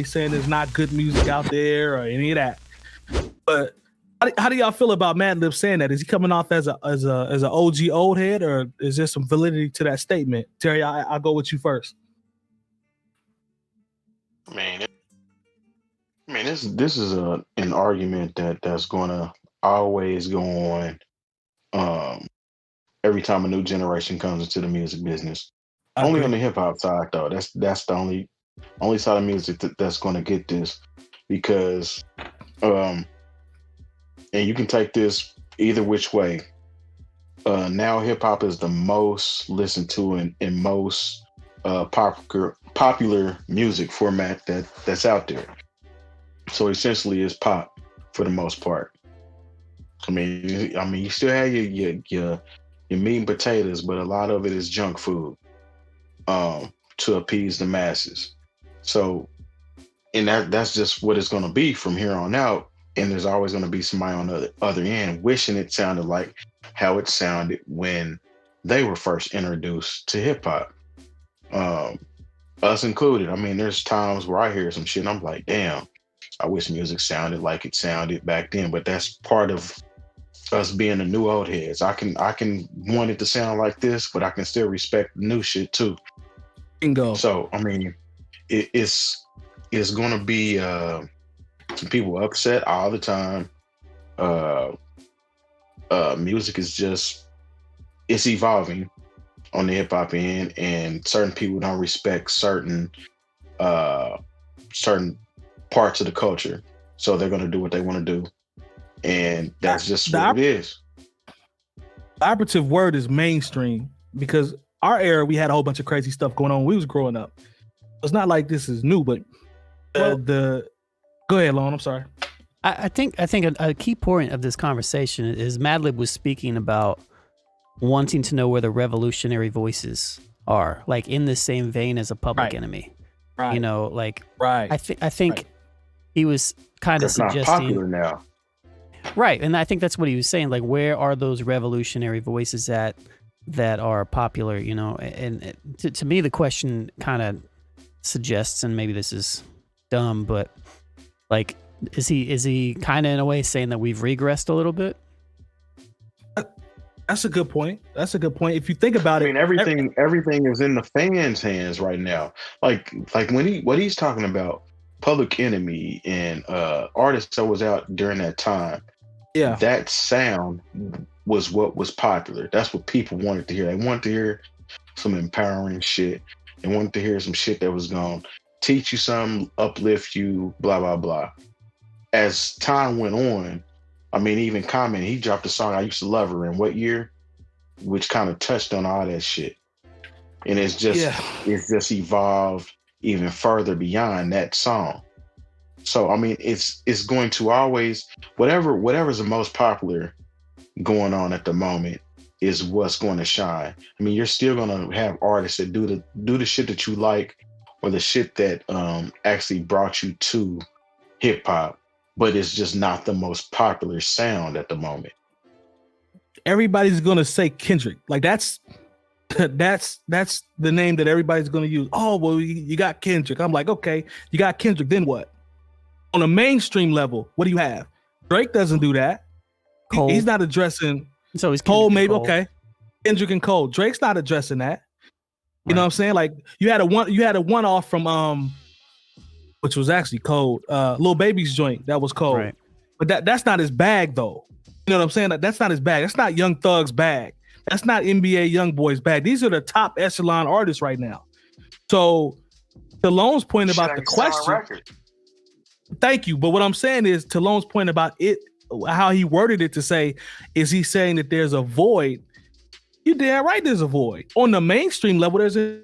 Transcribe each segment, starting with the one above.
saying there's not good music out there or any of that. But how do y'all feel about Madlib saying that? Is he coming off as an OG old head, or is there some validity to that statement? Terry, I'll go with you first. This is an argument that's going to always go on. Every time a new generation comes into the music business. Only on the hip hop side though. That's the only side of music that's going to get this, because and you can take this either which way. Now hip hop is the most listened to and most popular music format that's out there. So essentially, it's pop for the most part. I mean, you still have your meat and potatoes, but a lot of it is junk food to appease the masses. So, and that's just what it's going to be from here on out. And there's always going to be somebody on the other end wishing it sounded like how it sounded when they were first introduced to hip hop. Us included. I mean, there's times where I hear some shit and I'm like, damn, I wish music sounded like it sounded back then. But that's part of us being the new old heads. I can want it to sound like this, but I can still respect the new shit too. Bingo. So I mean, it's gonna be some people upset all the time. Music is just, it's evolving on the hip hop end, and certain people don't respect certain parts of the culture, so they're gonna do what they want to do. And that's just what it is. The operative word is mainstream, because our era, we had a whole bunch of crazy stuff going on when we was growing up. It's not like this is new, but go ahead, Lon. I'm sorry. I think a key point of this conversation is Madlib was speaking about wanting to know where the revolutionary voices are, like in the same vein as a Public Enemy. Right. You know, like right. I think he was kind of suggesting. Not popular now. Right, and I think that's what he was saying. Like, where are those revolutionary voices that are popular? You know, and to me, the question kind of suggests, and maybe this is dumb, but like, is he kind of in a way saying that we've regressed a little bit? That's a good point. If you think about it, everything is in the fans' hands right now. Like when what he's talking about, Public Enemy and artists that was out during that time. Yeah, that sound was what was popular. That's what people wanted to hear. They wanted to hear some empowering shit. They wanted to hear some shit that was going to teach you something, uplift you, blah, blah, blah. As time went on, I mean, even Common, he dropped a song, I Used to Love Her, in what year? Which kind of touched on all that shit. And it's just evolved even further beyond that song. So I mean, it's going to always, whatever's the most popular going on at the moment is what's going to shine. I mean, you're still going to have artists that do the shit that you like, or the shit that actually brought you to hip hop, but it's just not the most popular sound at the moment. Everybody's going to say Kendrick. Like that's the name that everybody's going to use. Oh, well, you got Kendrick. I'm like, okay, you got Kendrick, then what? On a mainstream level, what do you have? Drake doesn't do that. He's not addressing. So he's Cole, maybe Cole. Okay. Kendrick and Cole. Drake's not addressing that. You know what I'm saying? Like you had a one off from which was actually cold. Lil Baby's joint that was cold. Right. But that's not his bag though. You know what I'm saying? That's not his bag. That's not Young Thug's bag. That's not NBA Youngboy's bag. These are the top echelon artists right now. So Talon's point about the question. Thank you. But what I'm saying is Talon's point about it, how he worded it to say, is he saying that there's a void? You're damn right there's a void. On the mainstream level, there's a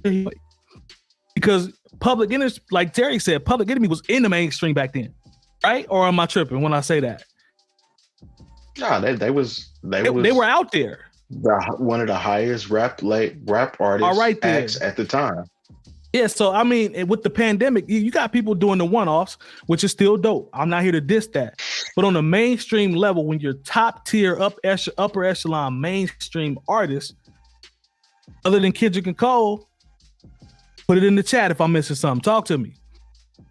void. Because Public Enemy, like Terry said, Public Enemy was in the mainstream back then. Right? Or am I tripping when I say that? No, they were out there. One of the highest rap artists acts at the time. Yeah, so I mean, with the pandemic, you got people doing the one-offs, which is still dope. I'm not here to diss that. But on the mainstream level, when you're top tier, upper echelon mainstream artists, other than Kendrick and Cole, put it in the chat if I'm missing something. Talk to me.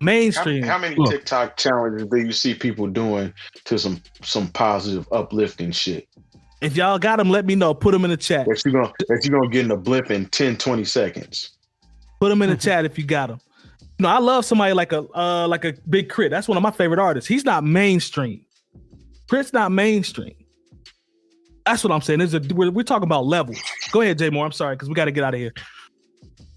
Mainstream. How many Look, TikTok challenges do you see people doing to some positive, uplifting shit? if y'all got them, let me know. Put them in the chat. That you gonna get in a blip in 10, 20 seconds. Put them in the chat if you got them. No, I love somebody like a Big Crit. That's one of my favorite artists. He's not mainstream. Crit's not mainstream. That's what I'm saying. We're talking about levels. Go ahead, Jay Moore. I'm sorry, because we got to get out of here.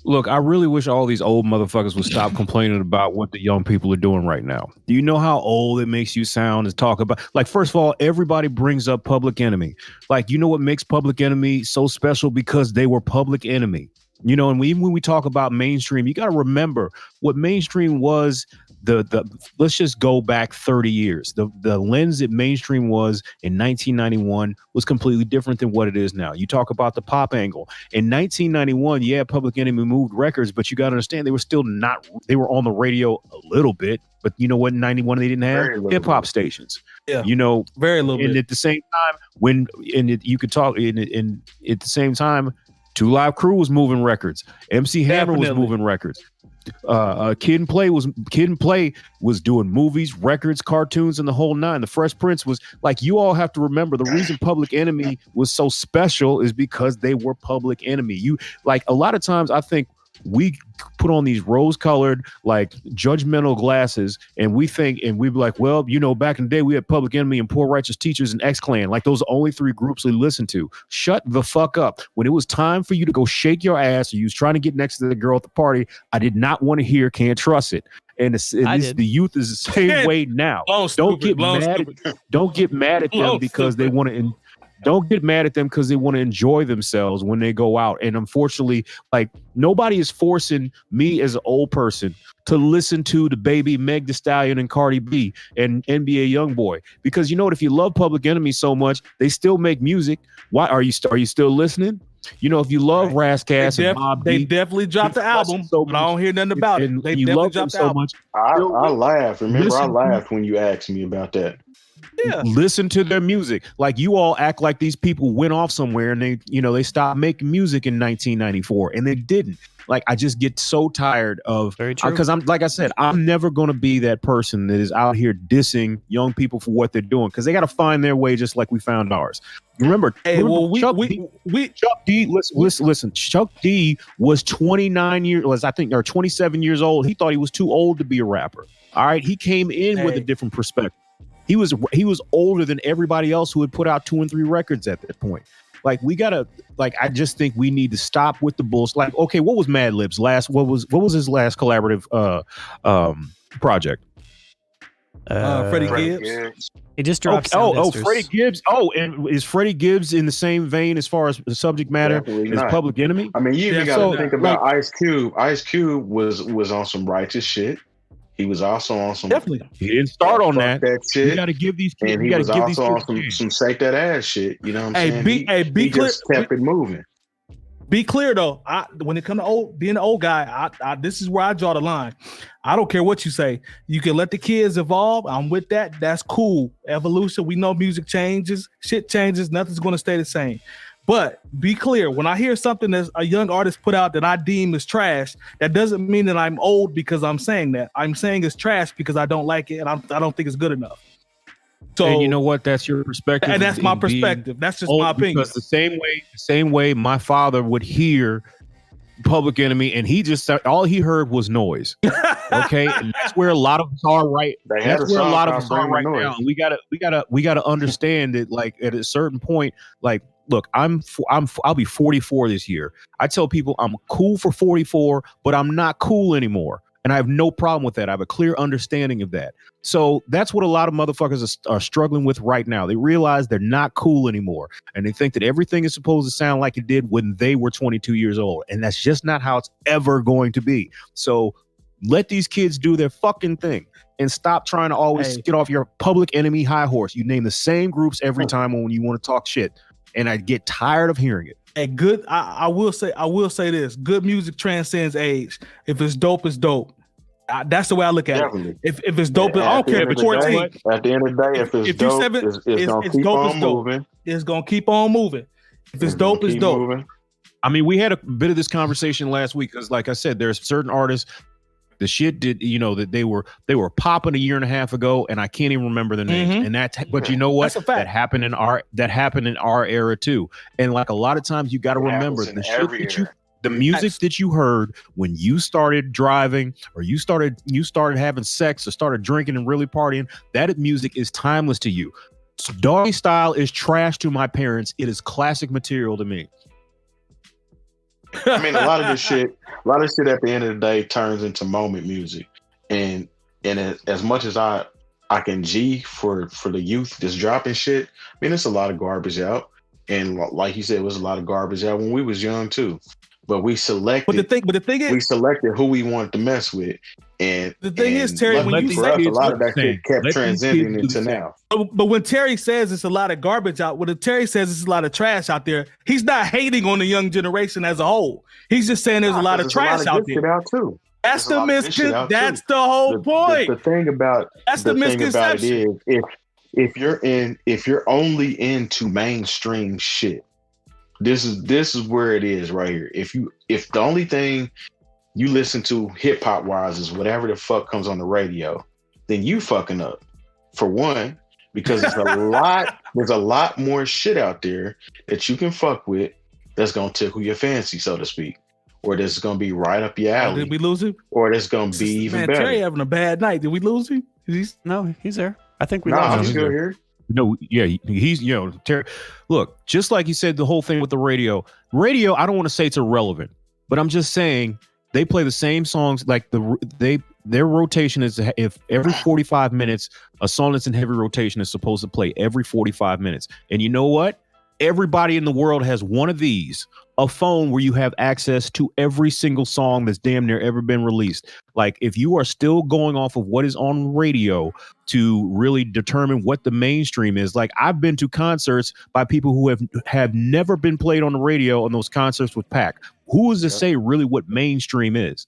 Look, I really wish all these old motherfuckers would stop complaining about what the young people are doing right now. Do you know how old it makes you sound to talk about? Like, first of all, everybody brings up Public Enemy. Like, you know what makes Public Enemy so special? Because they were Public Enemy. You know, and even when we talk about mainstream, you got to remember what mainstream was. Let's just go back 30 years. The lens that mainstream was in 1991 was completely different than what it is now. You talk about the pop angle. In 1991, yeah, Public Enemy moved records, but you got to understand they were on the radio a little bit. But you know what, in 91 they didn't have? Hip hop stations. Yeah. You know, very little bit. And at the same time, you could talk, and at the same time, Two Live Crew was moving records. MC Hammer was moving records. Kid and Play was doing movies, records, cartoons, and the whole nine. The Fresh Prince was like, you all have to remember the reason Public Enemy was so special is because they were Public Enemy. You like a lot of times I think we put on these rose-colored, like judgmental glasses, and we think, and we be like, well, you know, back in the day we had Public Enemy and Poor Righteous Teachers and X-Clan. Like those are only three groups we listened to. Shut the fuck up. When it was time for you to go shake your ass, or you was trying to get next to the girl at the party, I did not want to hear Can't Trust It. And the youth is the same way now. Don't get mad at them because they want to. Don't get mad at them because they want to enjoy themselves when they go out. And unfortunately, like nobody is forcing me as an old person to listen to the baby Meg Thee Stallion and Cardi B and NBA Youngboy. Because you know what? If you love Public Enemy so much, they still make music. Why are you still listening? You know, if you love Razzcast and Mobb they Deep, definitely dropped the album, but I don't hear nothing about it. They you definitely love them dropped the so album. much. I laughed. Remember, I Listen. laughed when you asked me about that. Yeah. Listen to their music. Like you all act like these people went off somewhere and they stopped making music in 1994 and they didn't. Like I just get so tired of because I'm like I said, I'm never going to be that person that is out here dissing young people for what they're doing because they got to find their way just like we found ours. Remember, Chuck D. Listen. Chuck D. was 27 years old. He thought he was too old to be a rapper. All right, he came in with a different perspective. He was older than everybody else who had put out 2 and 3 records at that point. Like we gotta, like I just think we need to stop with the bullshit. Like, okay, what was Madlib's last? What was his last collaborative project? Freddie Gibbs. He just dropped. Freddie Gibbs. Oh, and is Freddie Gibbs in the same vein as far as the subject matter as Public Enemy? I mean, you even got to think about Ice Cube. Ice Cube was on some righteous shit. He was also on some. Definitely. He didn't start on that shit. You got to give these kids. And he was also on some shake that ass shit. You know what I'm saying? Be clear. Just kept it moving. Be clear though. When it comes to being an old guy, this is where I draw the line. I don't care what you say. You can let the kids evolve. I'm with that. That's cool. Evolution. We know music changes. Shit changes. Nothing's going to stay the same. But be clear, when I hear something that a young artist put out that I deem is trash, that doesn't mean that I'm old because I'm saying that. I'm saying it's trash because I don't like it and I don't think it's good enough. So, and you know what? That's your perspective. And that's my perspective. That's just my opinion. Because the same way my father would hear Public Enemy and he just all he heard was noise. Okay. And that's where a lot of us are right. That's where a lot of us are right now. And we gotta understand that like at a certain point, like look, I'll be 44 this year. I tell people I'm cool for 44, but I'm not cool anymore. And I have no problem with that. I have a clear understanding of that. So that's what a lot of motherfuckers are struggling with right now. They realize they're not cool anymore. And they think that everything is supposed to sound like it did when they were 22 years old. And that's just not how it's ever going to be. So let these kids do their fucking thing. And stop trying to always get off your Public Enemy high horse. You name the same groups every time when you want to talk shit. And I get tired of hearing it. A good, I will say this: good music transcends age. If it's dope, it's dope. That's the way I look at it. If it's dope, I don't care if it's 14. At the end of the day, if it's dope, it's gonna keep on moving. It's gonna keep on moving. If it's dope, it's dope. I mean, we had a bit of this conversation last week because, like I said, there's certain artists The shit did, that they were popping a year and a half ago, and I can't even remember the names. Mhm. And but you know what? That's a fact. That happened in our era too. And like a lot of times, you got to remember happens in the shit every that you. era. The music that you heard when you started driving or you started having sex or started drinking and really partying, that music is timeless to you. Doggy Style is trash to my parents. It is classic material to me. I mean, a lot of shit at the end of the day turns into moment music. And as much as I can G for the youth that's dropping shit, I mean, it's a lot of garbage out. And like you said, it was a lot of garbage out when we was young too. But we selected. But the thing is, we selected who we wanted to mess with, and the thing is, Terry, when you say a lot of that shit kept transcending into now. But when Terry says it's a lot of garbage out, when Terry says it's a lot of trash out there, he's not hating on the young generation as a whole. He's just saying there's a lot of trash out there. Out too. That's the misconception. That's the whole point. The thing about the misconception. If you're only into mainstream shit. This is where it is right here. If the only thing you listen to hip hop wise is whatever the fuck comes on the radio, then you fucking up. For one, because there's a lot more shit out there that you can fuck with that's gonna tickle your fancy, so to speak, or that's gonna be right up your alley. Did we lose him? Or that's gonna be even better. Terry having a bad night. Did we lose him? No, he's there. I think we lost him. him. He's still here. No, yeah, he's, Terry. Look, just like you said, the whole thing with the radio, I don't want to say it's irrelevant, but I'm just saying they play the same songs. Like their rotation is if every 45 minutes, a song that's in heavy rotation is supposed to play every 45 minutes. And you know what? Everybody in the world has one of these, a phone where you have access to every single song that's damn near ever been released. Like if you are still going off of what is on radio to really determine what the mainstream is, like I've been to concerts by people who have never been played on the radio, and those concerts with packed. Who is to say really what mainstream is?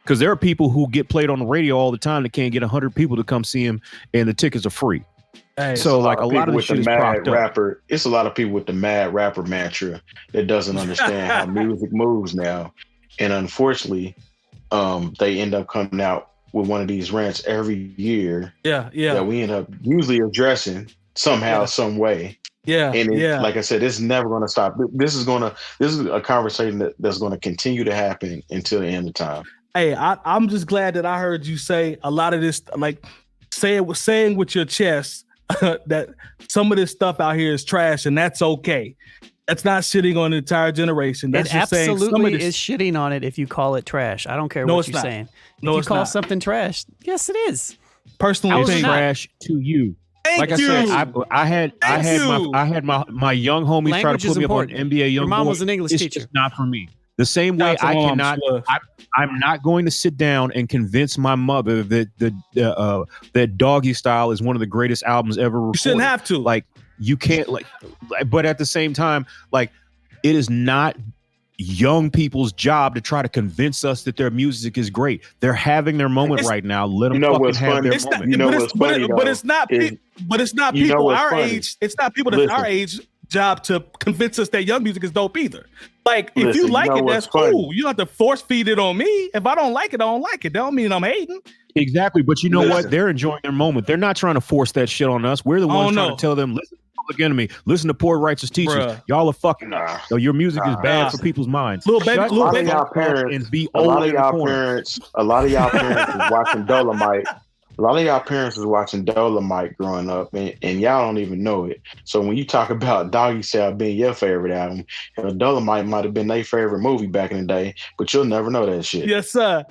Because there are people who get played on the radio all the time that can't get 100 people to come see them, and the tickets are free. Hey, so like a lot of the shit is propped up. It's a lot of people with the mad rapper mantra that doesn't understand how music moves now, and unfortunately, they end up coming out with one of these rants every year. Yeah. That we end up usually addressing somehow, some way. Yeah. And like I said, it's never going to stop. This is a conversation that's going to continue to happen until the end of time. Hey, I'm just glad that I heard you say a lot of this, like saying with your chest. That some of this stuff out here is trash, and that's okay. That's not shitting on the entire generation. That's it just saying absolutely is shitting on it if you call it trash. I don't care what you're saying. If you call something trash, yes, it is. Personally, it's trash to you. Thank you. I had my young homies Language try to put me important. up on NBA Young Your mom Boy. was an English It's teacher. just not for me. The same way I cannot. I'm not going to sit down and convince my mother that Doggy Style is one of the greatest albums ever recorded. You shouldn't have to. Like you can't but at the same time, like it is not young people's job to try to convince us that their music is great. They're having their moment right now. Let them fucking have their moment. But it's not people our age. It's not people that's our age job to convince us that young music is dope either. Like if you like it, that's cool. You don't have to force feed it on me. If I don't like it, I don't like it. That don't mean I'm hating. Exactly. But you know what? They're enjoying their moment. They're not trying to force that shit on us. We're the ones trying to tell them, listen to Public Enemy, listen to Poor Righteous Teachers. Bruh. Y'all are fucking your music is bad for people's minds. A lot of y'all parents is watching Dolomite. A lot of y'all parents was watching Dolomite growing up, and y'all don't even know it. So when you talk about Doggy Style being your favorite album, Dolomite might have been their favorite movie back in the day, but you'll never know that shit. Yes, sir.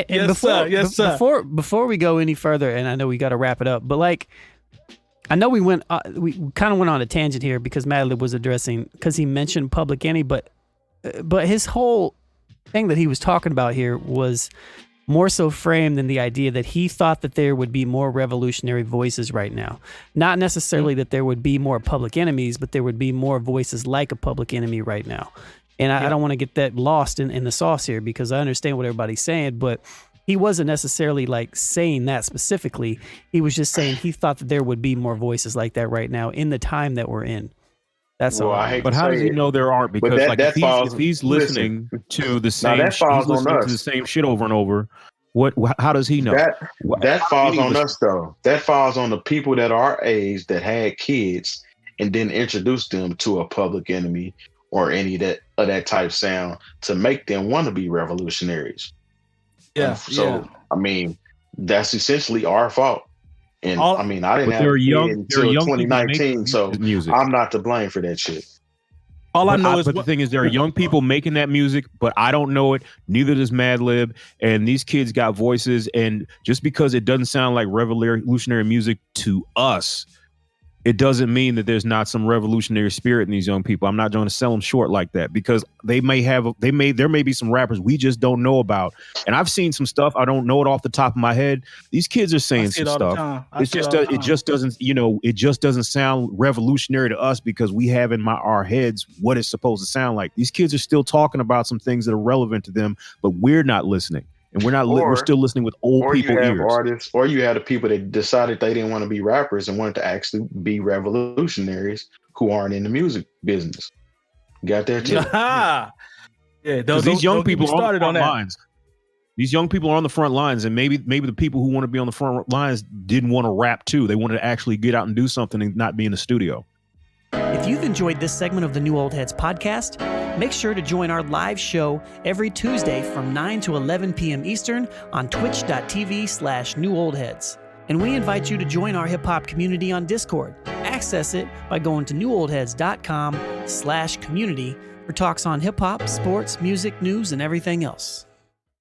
Yes, sir. Before we go any further, and I know we got to wrap it up, but like, I know we kind of went on a tangent here because Madlib was addressing, because he mentioned Public Enemy, but his whole thing that he was talking about here was more so framed in the idea that he thought that there would be more revolutionary voices right now. Not necessarily that there would be more Public Enemies, but there would be more voices like a Public Enemy right now. And I don't want to get that lost in the sauce here, because I understand what everybody's saying, but he wasn't necessarily like saying that specifically. He was just saying he thought that there would be more voices like that right now in the time that we're in. That's Well, all. I hate But to how say does he it, know there aren't? but Because like that falls. if he's Listen, listening to the now same, that he's falls on listening to the us. same shit over and over. How does he know? That How falls any of on us- us though. That falls on the people that are our age that had kids and then introduced them to a Public Enemy or any of that type sound to make them want to be revolutionaries. Yeah. And so I mean, that's essentially our fault. And All- I mean, I didn't But have there a are kid young until people 2019, making so music. I'm not to blame for that shit. All I know is but the thing is, there are young people making that music, but I don't know it. Neither does Madlib. And these kids got voices. And just because it doesn't sound like revolutionary music to us, it doesn't mean that there's not some revolutionary spirit in these young people. I'm not going to sell them short like that, because there may be some rappers we just don't know about. And I've seen some stuff. I don't know it off the top of my head. These kids are saying some stuff. It just doesn't sound revolutionary to us because we have in our heads what it's supposed to sound like. These kids are still talking about some things that are relevant to them, but we're not listening. And we're still listening with old people you have ears. artists, or you had the people that decided they didn't want to be rappers and wanted to actually be revolutionaries who aren't in the music business. Got that too. Yeah, Because these young people are on the front lines. These young people are on the front lines, and maybe the people who want to be on the front lines didn't want to rap too. They wanted to actually get out and do something and not be in the studio. If you've enjoyed this segment of the New Old Heads podcast, make sure to join our live show every Tuesday from 9 to 11 p.m. Eastern on twitch.tv/newoldheads. And we invite you to join our hip hop community on Discord. Access it by going to newoldheads.com/community for talks on hip hop, sports, music, news, and everything else.